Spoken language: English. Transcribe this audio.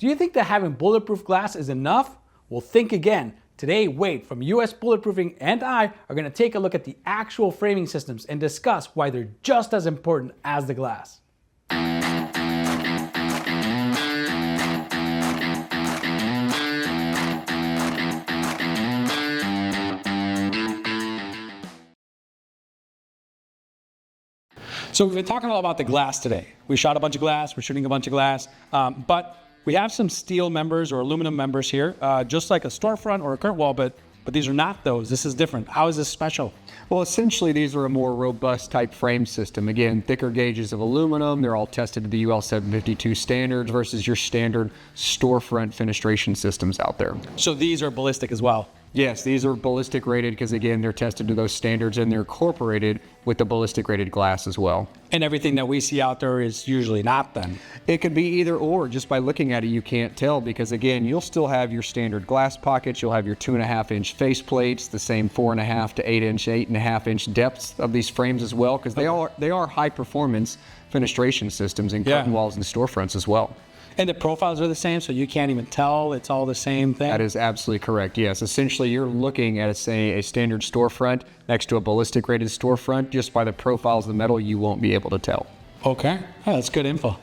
Do you think that having bulletproof glass is enough? Well, think again. Today, Wade from US Bulletproofing and I are going to take a look at the actual framing systems and discuss why they're just as important as the glass. So we've been talking all about the glass today. We shot a bunch of glass, we're shooting a bunch of glass, but we have some steel members or aluminum members here, just like a storefront or a curtain wall, but these are not those. This is different. How is this special? Well, essentially, these are a more robust type frame system. Again, thicker gauges of aluminum. They're all tested to the UL 752 standards versus your standard storefront fenestration systems out there. So these are ballistic as well? Yes, these are ballistic rated because, again, they're tested to those standards and they're incorporated with the ballistic rated glass as well. And everything that we see out there is usually not then? It could be either or. Just by looking at it, you can't tell because, again, you'll still have your standard glass pockets. You'll have your 2.5-inch face plates, the same 4.5 to 8-inch, 8.5-inch depths of these frames as well because they are high performance fenestration systems in curtain walls and storefronts as well. And the profiles are the same, so you can't even tell it's all the same thing? That is absolutely correct, yes. Essentially, you're looking at, say, a standard storefront next to a ballistic rated storefront. Just by the profiles of the metal, you won't be able to tell. Okay, that's good info.